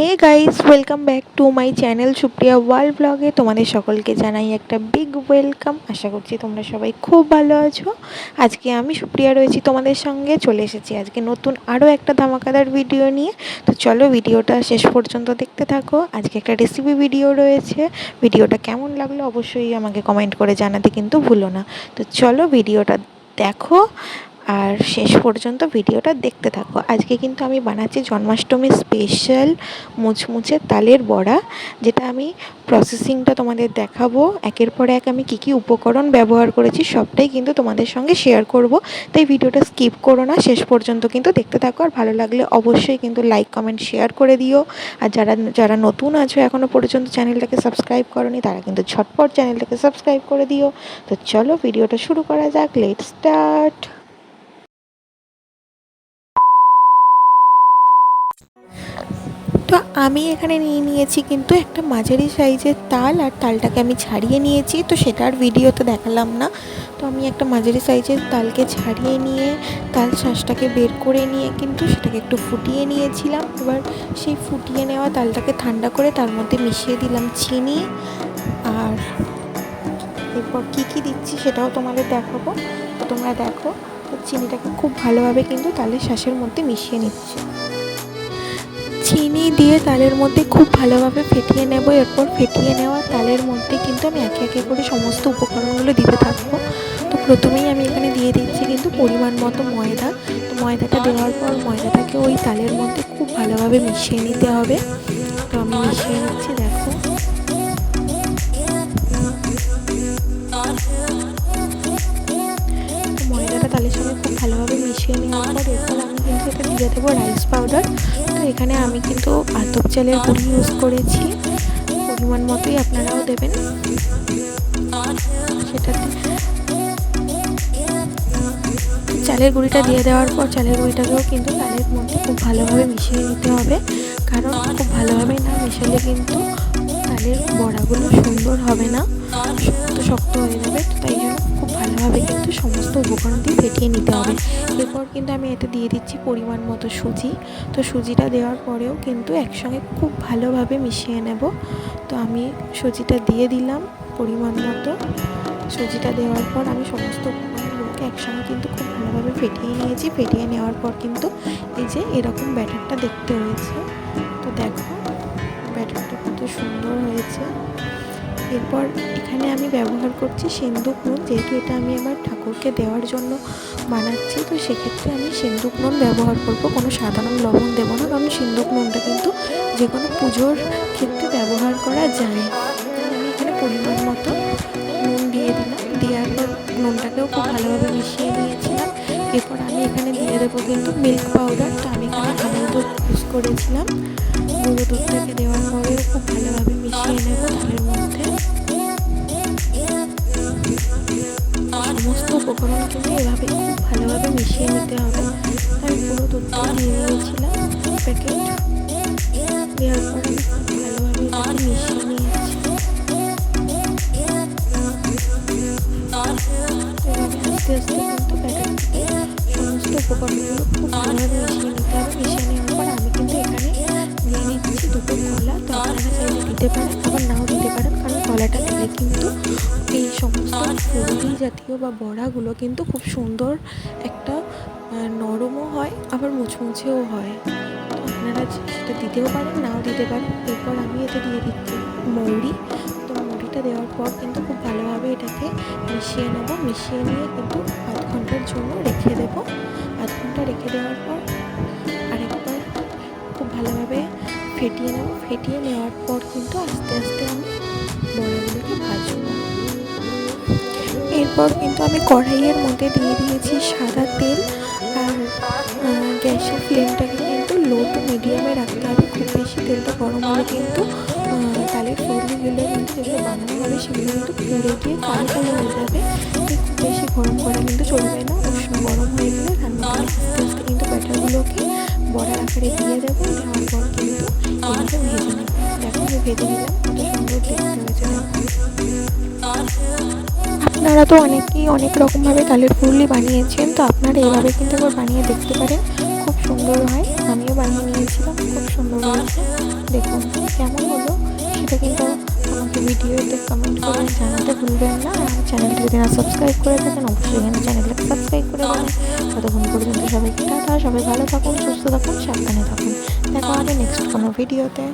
Hey guys, welcome back to my channel Supriya world ব্লগে। তোমাদের সকলকে জানাই একটা বিগ ওয়েলকাম। আশা করছি তোমরা সবাই খুব ভালো আছো। আজকে আমি সুপ্রিয়া রয়েছি তোমাদের সঙ্গে, চলে এসেছি আজকে নতুন আরও একটা ধামাকাদার ভিডিও নিয়ে। তো চলো ভিডিওটা শেষ পর্যন্ত দেখতে থাকো। আজকে একটা রেসিপি ভিডিও রয়েছে। ভিডিওটা কেমন লাগলো অবশ্যই আমাকে কমেন্ট করে জানাতে কিন্তু ভুলো না। তো চলো ভিডিওটা দেখো আর শেষ পর্যন্ত ভিডিওটা দেখতে থাকো। আজকে কিন্তু আমি বানাচ্ছি জন্মাষ্টমীর স্পেশাল মুচমুচে তালের বড়া, যেটা আমি প্রসেসিংটা তোমাদের দেখাবো। একের পর এক আমি কী উপকরণ ব্যবহার করেছি সবটাই কিন্তু তোমাদের সঙ্গে শেয়ার করব। তাই ভিডিওটা স্কিপ করো না, শেষ পর্যন্ত কিন্তু দেখতে থাকো। আর ভালো লাগলে অবশ্যই কিন্তু লাইক কমেন্ট শেয়ার করে দিও। আর যারা নতুন আছো এখনও পর্যন্ত চ্যানেলটাকে সাবস্ক্রাইব করোনি, তারা কিন্তু ঝটপট চ্যানেলটাকে সাবস্ক্রাইব করে দিও। তো চলো ভিডিওটা শুরু করা যাক। Let's start. তো আমি এখানে নিয়েছি কিন্তু একটা মাঝারি সাইজের তাল, আর তালটাকে আমি ছাড়িয়ে নিয়েছি। তো সেটার ভিডিও তো দেখালাম না। তো আমি একটা মাঝারি সাইজের তালকে ছাড়িয়ে নিয়ে তাল শাঁসটাকে বের করে নিয়ে কিন্তু সেটাকে একটু ফুটিয়ে নিয়েছিলাম। এবার সেই ফুটিয়ে নেওয়া তালটাকে ঠান্ডা করে তার মধ্যে মিশিয়ে দিলাম চিনি। আর এরপর কী দিচ্ছি সেটাও তোমাদের দেখাবো। তো তোমরা দেখো, তো চিনিটাকে খুব ভালোভাবে কিন্তু তালের শাঁসের মধ্যে মিশিয়ে নিচ্ছি। চিনি দিয়ে তালের মধ্যে খুব ভালোভাবে ফেটিয়ে নেব। এরপর ফেটিয়ে নেওয়া তালের মধ্যে কিন্তু আমি একে একে করে সমস্ত উপকরণগুলো দিতে থাকবো। তো প্রথমেই আমি এখানে দিয়ে দিচ্ছি কিন্তু পরিমাণ মতো ময়দা। তো ময়দাটা দেওয়ার পর ময়দাটাকে ওই তালের মধ্যে খুব ভালোভাবে মিশিয়ে নিতে হবে। তো আমি মিশিয়ে নিচ্ছি, দেখো। ময়দাটা তালের সঙ্গে খুব ভালোভাবে মিশিয়ে নেওয়ার পর এরপর আমি কিন্তু এটা দিয়ে দেবো রাইস পাউডার। তো এখানে আমি কিন্তু আতপ চালের গুঁড়ি ইউজ করেছি, পরিমাণ মতোই আপনারাও দেবেন সেটাতে। চালের গুঁড়িটা দিয়ে দেওয়ার পর চালের গুঁড়িটাকেও কিন্তু তালের মধ্যে খুব ভালোভাবে মিশিয়ে নিতে হবে, কারণ খুব ভালোভাবে না মেশালে কিন্তু তালের বড়াগুলো সুন্দর হবে না, শক্ত শক্ত হয়ে যাবে। তো তাই জন্য খুব ভালোভাবে কিন্তু সমস্ত উপকরণ দিয়ে ফেটিয়ে নিতে হবে। এরপর কিন্তু আমি এতে দিয়ে দিচ্ছি পরিমাণ মতো সুজি। তো সুজিটা দেওয়ার পরেও কিন্তু একসঙ্গে খুব ভালোভাবে মিশিয়ে নেব। তো আমি সুজিটা দিয়ে দিলাম পরিমাণ মতো। সুজিটা দেওয়ার পর আমি সমস্ত উপকরণগুলোকে একসঙ্গে কিন্তু খুব ভালোভাবে ফেটিয়ে নিয়েছি। ফেটিয়ে নেওয়ার পর কিন্তু এই যে এরকম ব্যাটারটা দেখতে হয়েছে। তো দেখো ব্যাটারটা কত সুন্দর হয়েছে। এরপর এখানে আমি ব্যবহার করছি সিন্দুক নুন, যেহেতু এটা আমি আবার ঠাকুরকে দেওয়ার জন্য বানাচ্ছি। তো সেক্ষেত্রে আমি সিন্দুক নুন ব্যবহার করব, কোনো সাধারণ লবণ দেবো না, কারণ সিন্দুক নুনটা কিন্তু যে কোনো পুজোর ক্ষেত্রে ব্যবহার করা যায়। আমি এখানে পরিমাণ মতো নুন দিয়ে দিলাম, দেওয়ার পর নুনটাকেও খুব ভালোভাবে মিশিয়ে নিয়েছিলাম। এরপর আমি এখানে দিয়ে দেবো কিন্তু মিল্ক পাউডার। তো আমি এখানে আমুল দুধ ইউজ করেছিলাম। গুঁড়ো দুধটাকে দেওয়ার পরেও খুব ভালোভাবে মিশিয়ে নেব তালের মধ্যে। সমস্ত উপকরণ কিন্তু এভাবে খুব ভালোভাবে মিশিয়ে নিতে হবে। আমি পুরো দুধটা দিয়ে দিয়েছিলাম প্যাকেট। দেওয়ার পর আমি খুব ভালোভাবে এটাকে মিশিয়ে নিয়েছি। এভাবে আস্তে আস্তে কিন্তু প্যাকেটটাকে সমস্ত উপকরণগুলো খুব ভালোভাবে মিশিয়ে নিতে হবে। মিশিয়ে নেওয়ার পর আমি কিন্তু এখানে দিয়ে নিচ্ছি দুটো কলা। তো আপনারা চাইলে দিতে পারেন, আবার নাও দিতে পারেন, কারণ কলাটা দিলে কিন্তু এই সমস্ত ফুলকি জাতীয় বা বড়াগুলো কিন্তু খুব সুন্দর একটা নরমও হয়, আবার মুচমুচেও হয়। তো আপনারা সেটা দিতেও পারেন, নাও দিতে পারেন। এরপর আমি এতে দিয়ে দিচ্ছি মৌরি। তো মৌরিটা দেওয়ার পর কিন্তু খুব ভালোভাবে এটাকে মিশিয়ে নেব। মিশিয়ে নিয়ে কিন্তু আধ ঘন্টার জন্য রেখে দেবো। আধ ঘন্টা রেখে দেওয়ার পর আরেকবার খুব ভালোভাবে ফেটিয়ে নেব। ফেটিয়ে নেওয়ার পর কিন্তু আস্তে আস্তে আমি বড়াগুলোকে ভাজবো। এরপর কিন্তু আমি কড়াইয়ের মধ্যে দিয়ে দিয়েছি সাদা তেল। আর গ্যাসের ফ্লেমটাকে কিন্তু লো টু মিডিয়ামে রাখতে হবে। খুব বেশি তেলটা গরম হলে কিন্তু তালের ফুলগুলো কিন্তু যেগুলো বানানো হবে সেগুলো কিন্তু পুড়ে গিয়ে কালো কালো হয়ে যাবে। খুব বেশি গরম করা কিন্তু চলবে না। উষ্ণ গরম হয়ে গেলে তার মধ্যে আস্তে আস্তে কিন্তু ব্যাটারগুলোকে বড়ার আকারে দিয়ে দেবো। দেওয়ার পর কিন্তু এগুলোকে ভেজে নেব। দেখো আমি ভেজে নিলাম, কত সুন্দর দেখতে হয়েছে। আপনারা তো অনেকেই অনেক রকমভাবে তালের ফুললি বানিয়েছেন, তো আপনারা এইভাবে কিন্তু একবার বানিয়ে দেখতে পারেন, খুব সুন্দর হয়। আমিও বানিয়ে নিয়েছিলাম, খুব সুন্দর হয়েছে। দেখুন কেমন হলো সেটা কিন্তু আমাকে ভিডিওতে কমেন্ট করে জানাতে ভুলবেন না। আর চ্যানেলটি যদি না সাবস্ক্রাইব করে থাকেন অবশ্যই এখানে চ্যানেলটাকে সাবস্ক্রাইব করে দেবেন। ততক্ষণ পর্যন্ত সবাইকে টাটা, সবাই ভালো থাকুন, সুস্থ থাকুন, সাবধানে থাকুন। দেখা হবে নেক্সট কোনো ভিডিওতে।